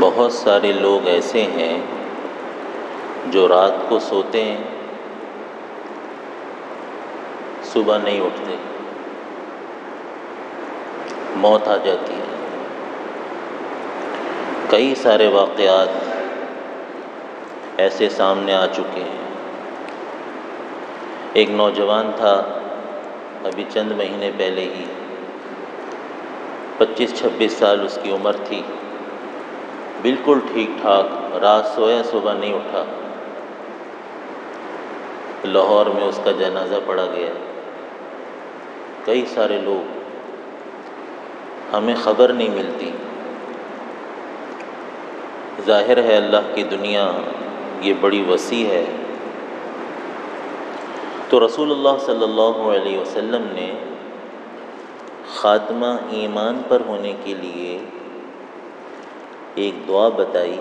بہت سارے لوگ ایسے ہیں جو رات کو سوتے ہیں، صبح نہیں اٹھتے، موت آ جاتی ہے۔ کئی سارے واقعات ایسے سامنے آ چکے ہیں۔ ایک نوجوان تھا، ابھی چند مہینے پہلے ہی 25-26 سال اس کی عمر تھی، بالکل ٹھیک ٹھاک، رات سویا صبح نہیں اٹھا۔ لاہور میں اس کا جنازہ پڑھا گیا۔ کئی سارے لوگ، ہمیں خبر نہیں ملتی۔ ظاہر ہے اللہ کی دنیا یہ بڑی وسیع ہے، تو رسول اللہ صلی اللہ علیہ وسلم نے خاتمہ ایمان پر ہونے کے لیے ایک دعا بتائی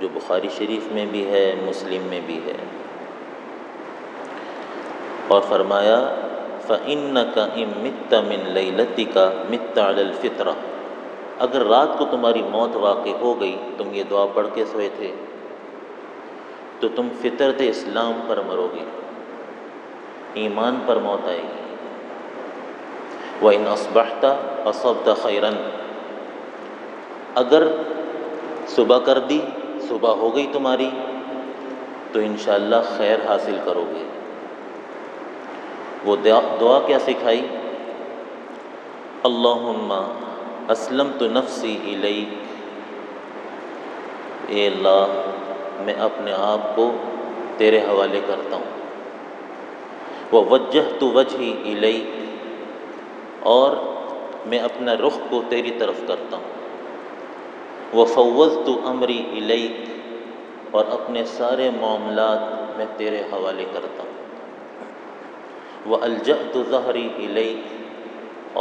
جو بخاری شریف میں بھی ہے، مسلم میں بھی ہے، اور فرمایا فَإِنَّكَ إِن مِتَّ مِن لَيْلَتِكَ مِتَّ عَلَى الْفِطْرَةِ، اگر رات کو تمہاری موت واقع ہو گئی، تم یہ دعا پڑھ کے سوئے تھے، تو تم فطرت اسلام پر مرو گے، ایمان پر موت آئے گی۔ وَإِنْ أَصْبَحْتَ أَصَبْتَ خَيْرًا، اگر صبح کر دی، صبح ہو گئی تمہاری، تو انشاءاللہ خیر حاصل کرو گے۔ وہ دعا کیا سکھائی؟ اللہم اسلمت نفسی الیک، اے اللہ میں اپنے آپ کو تیرے حوالے کرتا ہوں۔ ووجہت وجہی الیک، اور میں اپنا رخ کو تیری طرف کرتا ہوں۔ وفوضت امری الیک، اور اپنے سارے معاملات میں تیرے حوالے کرتا ہوں۔ وَأَلْجَأْتُ ظَهْرِي إِلَيْكَ،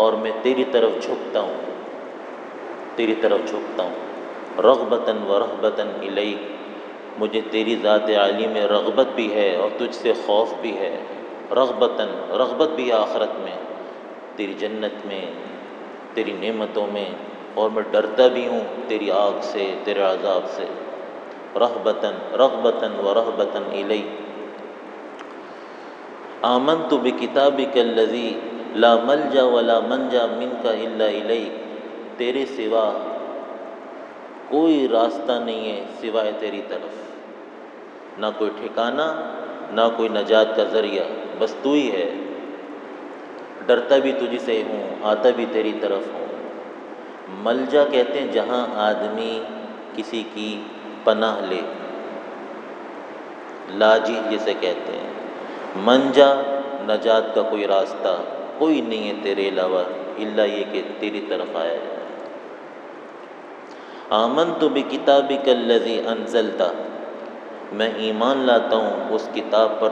اور میں تیری طرف جھکتا ہوں، تیری طرف جھکتا ہوں۔ رغبتاً ورہبتاً إِلَيْكَ، مجھے تیری ذات عالی میں رغبت بھی ہے اور تجھ سے خوف بھی ہے۔ رغبتاً، رغبت بھی ہے آخرت میں، تیری جنت میں، تیری نعمتوں میں، اور میں ڈرتا بھی ہوں تیری آگ سے، تیرے عذاب سے۔ رغبتاً، رغبتاً ورہبتاً إِلَيْكَ۔ آمنت بکتابک الذی لا ملجا ولا منجا منک الا الیک، تیرے سوا کوئی راستہ نہیں ہے سوائے تیری طرف، نہ کوئی ٹھکانہ، نہ کوئی نجات کا ذریعہ، بس تو ہی ہے۔ ڈرتا بھی تجھ سے ہوں، آتا بھی تیری طرف ہوں۔ ملجا کہتے ہیں جہاں آدمی کسی کی پناہ لے، لاجی جسے کہتے ہیں۔ منجا، نجات کا کوئی راستہ کوئی نہیں ہے تیرے علاوہ، الا یہ کہ تیری طرف آیا جائے۔ آمنت بکتابک الذی انزلت، میں ایمان لاتا ہوں اس کتاب پر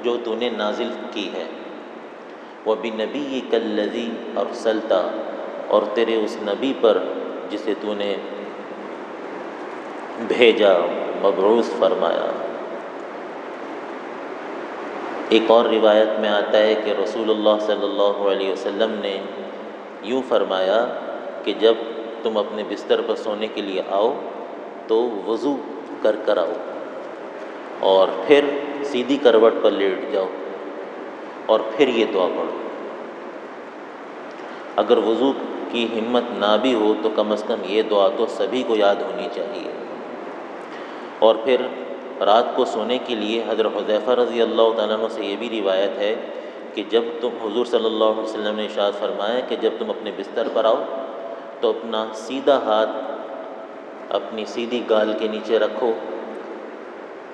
جو تو نے نازل کی ہے۔ وبنبیک الذی ارسلت، اور تیرے اس نبی پر جسے تو نے بھیجا، مبعوث فرمایا۔ ایک اور روایت میں آتا ہے کہ رسول اللہ صلی اللہ علیہ وسلم نے یوں فرمایا کہ جب تم اپنے بستر پر سونے کے لیے آؤ تو وضو کر کر آؤ، اور پھر سیدھی کروٹ پر لیٹ جاؤ، اور پھر یہ دعا پڑھو۔ اگر وضو کی ہمت نہ بھی ہو تو کم از کم یہ دعا تو سبھی کو یاد ہونی چاہیے۔ اور پھر رات کو سونے کے لیے حضرت حذیفہ رضی اللہ تعالیٰ عنہ سے یہ بھی روایت ہے کہ جب تم، حضور صلی اللہ علیہ وسلم نے ارشاد فرمایا کہ جب تم اپنے بستر پر آؤ تو اپنا سیدھا ہاتھ اپنی سیدھی گال کے نیچے رکھو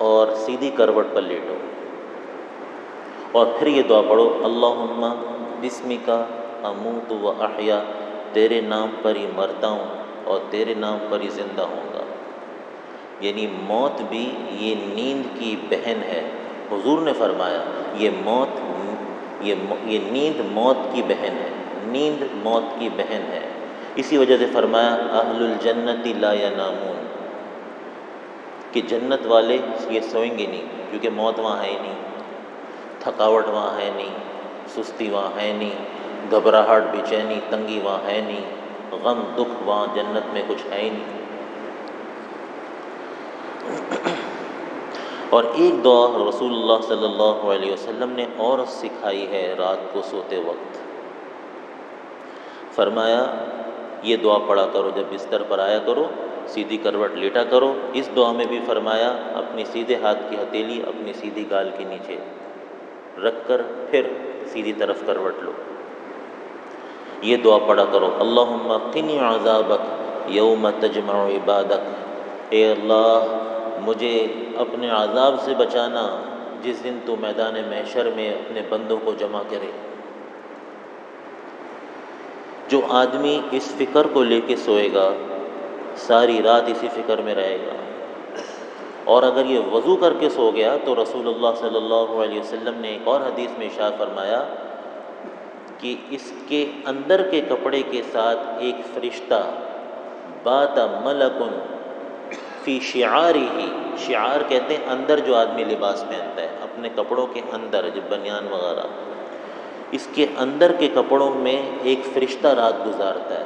اور سیدھی کروٹ پر لیٹو، اور پھر یہ دعا پڑھو، اللہم بسمک اموت و احیا، تیرے نام پر ہی مرتا ہوں اور تیرے نام پر ہی زندہ ہوں گا۔ یعنی موت بھی یہ نیند کی بہن ہے۔ حضور نے فرمایا یہ نیند موت کی بہن ہے، نیند موت کی بہن ہے۔ اسی وجہ سے فرمایا اہل الجنت لا ینامون، کہ جنت والے یہ سوئیں گے نہیں، کیونکہ موت وہاں ہے ہی نہیں، تھکاوٹ وہاں ہے نہیں، سستی وہاں ہے نہیں، گھبراہٹ، بے چینی، تنگی وہاں ہے نہیں، غم دکھ وہاں جنت میں کچھ ہے ہی نہیں۔ اور ایک دعا رسول اللہ صلی اللہ علیہ وسلم نے اور سکھائی ہے رات کو سوتے وقت، فرمایا یہ دعا پڑھا کرو جب بستر پر آیا کرو، سیدھی کروٹ لیٹا کرو۔ اس دعا میں بھی فرمایا اپنی سیدھے ہاتھ کی ہتھیلی اپنی سیدھی گال کے نیچے رکھ کر پھر سیدھی طرف کروٹ لو، یہ دعا پڑھا کرو، اللہم قنی عذابک یوم تجمع عبادک، اے اللہ مجھے اپنے عذاب سے بچانا جس دن تو میدان محشر میں اپنے بندوں کو جمع کرے۔ جو آدمی اس فکر کو لے کے سوئے گا ساری رات اسی فکر میں رہے گا، اور اگر یہ وضو کر کے سو گیا تو رسول اللہ صلی اللہ علیہ وسلم نے ایک اور حدیث میں ارشاد فرمایا کہ اس کے اندر کے کپڑے کے ساتھ ایک فرشتہ بات ملک فی شعارہ، شعار کہتے ہیں اندر جو آدمی لباس پہنتا ہے اپنے کپڑوں کے اندر، جو بنیان وغیرہ، اس کے اندر کے کپڑوں میں ایک فرشتہ رات گزارتا ہے،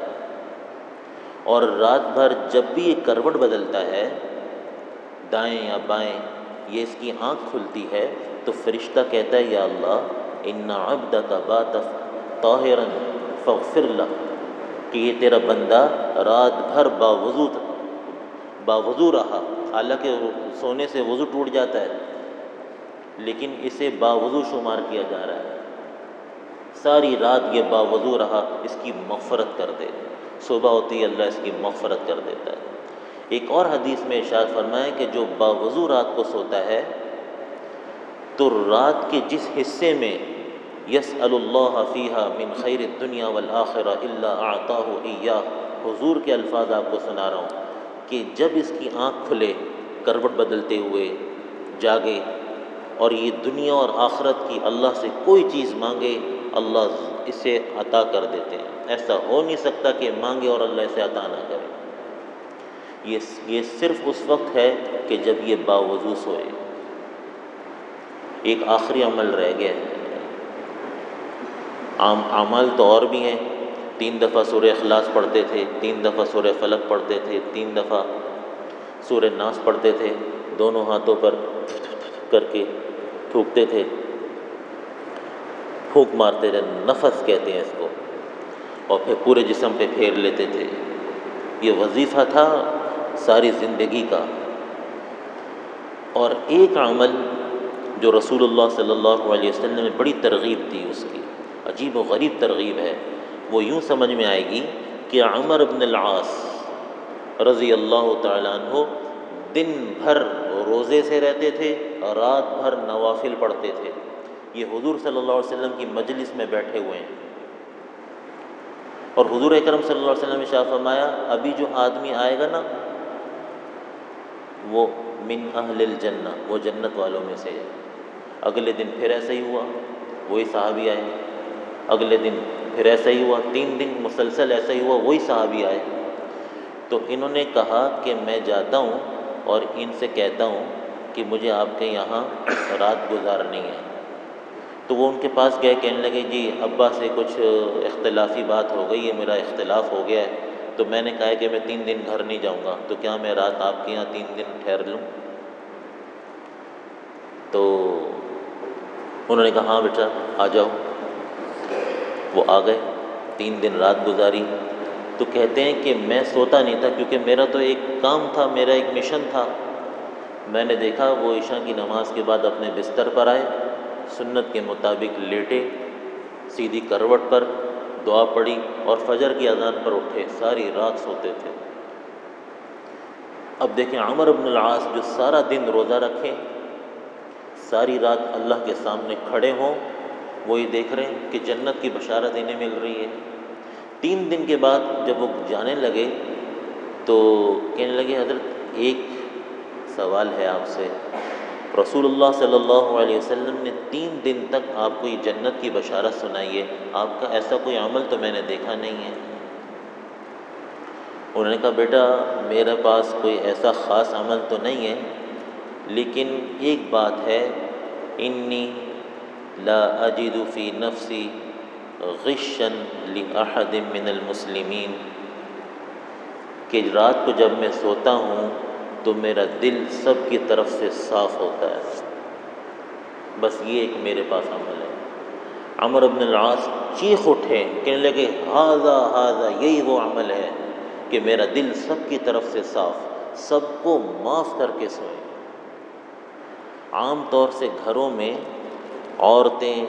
اور رات بھر جب بھی یہ کروٹ بدلتا ہے دائیں یا بائیں، یہ اس کی آنکھ کھلتی ہے تو فرشتہ کہتا ہے یا اللہ ان عبدک بات طاہرا فاغفر لہ، کہ یہ تیرا بندہ رات بھر باوضو رہا، حالانکہ سونے سے وضو ٹوٹ جاتا ہے لیکن اسے باوضو شمار کیا جا رہا ہے، ساری رات یہ باوضو رہا، اس کی مغفرت کر دے، صبح ہوتی ہے اللہ اس کی مغفرت کر دیتا ہے۔ ایک اور حدیث میں ارشاد فرمایا کہ جو باوضو رات کو سوتا ہے تو رات کے جس حصے میں یسأل اللہ فیہا من خیر الدنیا والآخرہ الا اعطاہ ایاہ، حضور کے الفاظ آپ کو سنا رہا ہوں کہ جب اس کی آنکھ کھلے کروٹ بدلتے ہوئے جاگے اور یہ دنیا اور آخرت کی اللہ سے کوئی چیز مانگے اللہ اسے عطا کر دیتے ہیں، ایسا ہو نہیں سکتا کہ مانگے اور اللہ اسے عطا نہ کرے۔ یہ صرف اس وقت ہے کہ جب یہ باوضو سوئے۔ ایک آخری عمل رہ گیا ہے، اعمال تو اور بھی ہیں، 3 دفعہ سورہ اخلاص پڑھتے تھے، 3 دفعہ سورہ فلق پڑھتے تھے، 3 دفعہ سورہ ناس پڑھتے تھے، دونوں ہاتھوں پر کر کے تھوکتے تھے، پھونک مارتے تھے، نفس کہتے ہیں اس کو، اور پھر پورے جسم پہ پھیر لیتے تھے۔ یہ وظیفہ تھا ساری زندگی کا۔ اور ایک عمل جو رسول اللہ صلی اللہ علیہ وسلم نے بڑی ترغیب دی، اس کی عجیب و غریب ترغیب ہے، وہ یوں سمجھ میں آئے گی کہ عمر بن العاص رضی اللہ تعالیٰ عنہ دن بھر روزے سے رہتے تھے اور رات بھر نوافل پڑھتے تھے۔ یہ حضور صلی اللہ علیہ وسلم کی مجلس میں بیٹھے ہوئے ہیں، اور حضور اکرم صلی اللہ علیہ وسلم نے شاہ فرمایا ابھی جو آدمی آئے گا نا وہ من اہل الجنہ، وہ جنت والوں میں سے ہے۔ اگلے دن پھر ایسا ہی ہوا، وہی صحابی آئے، اگلے دن پھر ایسا ہی ہوا، 3 دن مسلسل ایسا ہی ہوا، وہی صحابی آئے۔ تو انہوں نے کہا کہ میں جاتا ہوں اور ان سے کہتا ہوں کہ مجھے آپ کے یہاں رات گزارنی ہے۔ تو وہ ان کے پاس گئے، کہنے لگے جی ابا سے کچھ اختلافی بات ہو گئی ہے، میرا اختلاف ہو گیا ہے، تو میں نے کہا ہے کہ میں 3 دن گھر نہیں جاؤں گا، تو کیا میں رات آپ کے یہاں 3 دن ٹھہر لوں؟ تو انہوں نے کہا ہاں بیٹا آ جاؤ۔ وہ آ گئے، 3 دن رات گزاری۔ تو کہتے ہیں کہ میں سوتا نہیں تھا کیونکہ میرا تو ایک کام تھا، میرا ایک مشن تھا۔ میں نے دیکھا وہ عشاء کی نماز کے بعد اپنے بستر پر آئے، سنت کے مطابق لیٹے، سیدھی کروٹ پر دعا پڑھی اور فجر کی اذان پر اٹھے، ساری رات سوتے تھے۔ اب دیکھیں عمر بن العاص جو سارا دن روزہ رکھیں، ساری رات اللہ کے سامنے کھڑے ہوں، وہی دیکھ رہے ہیں کہ جنت کی بشارت انہیں مل رہی ہے۔ 3 دن کے بعد جب وہ جانے لگے تو کہنے لگے حضرت ایک سوال ہے آپ سے، رسول اللہ صلی اللہ علیہ وسلم نے 3 دن تک آپ کو یہ جنت کی بشارت سنائی ہے، آپ کا ایسا کوئی عمل تو میں نے دیکھا نہیں ہے۔ انہوں نے کہا بیٹا میرے پاس کوئی ایسا خاص عمل تو نہیں ہے، لیکن ایک بات ہے، انی لا اجد فی نفسی غشا لأحد من المسلمین، کہ رات کو جب میں سوتا ہوں تو میرا دل سب کی طرف سے صاف ہوتا ہے۔ بس یہ ایک میرے پاس عمل ہے۔ عمرو بن العاص چیخ اٹھے، کہنے لگے ہاذا یہی وہ عمل ہے کہ میرا دل سب کی طرف سے صاف، سب کو معاف کر کے سوئے۔ عام طور سے گھروں میں عورتیں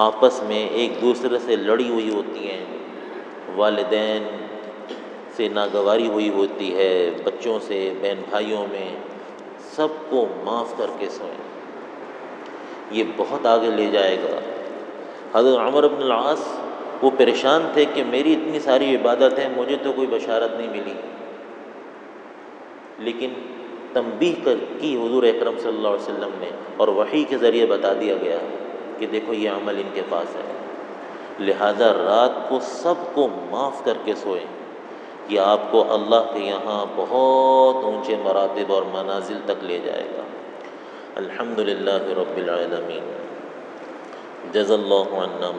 آپس میں ایک دوسرے سے لڑی ہوئی ہوتی ہیں، والدین سے ناگواری ہوئی ہوتی ہے، بچوں سے، بہن بھائیوں میں، سب کو معاف کر کے سوئیں۔ یہ بہت آگے لے جائے گا۔ حضرت عمرو بن العاص وہ پریشان تھے کہ میری اتنی ساری عبادت ہے، مجھے تو کوئی بشارت نہیں ملی، لیکن تنبیہ کی حضور اکرم صلی اللہ علیہ وسلم نے، اور وحی کے ذریعے بتا دیا گیا کہ دیکھو یہ عمل ان کے پاس ہے، لہذا رات کو سب کو معاف کر کے سوئیں۔ یہ آپ کو اللہ کے یہاں بہت اونچے مراتب اور منازل تک لے جائے گا۔ الحمدللہ رب العالمین۔ جزا اللہ عنا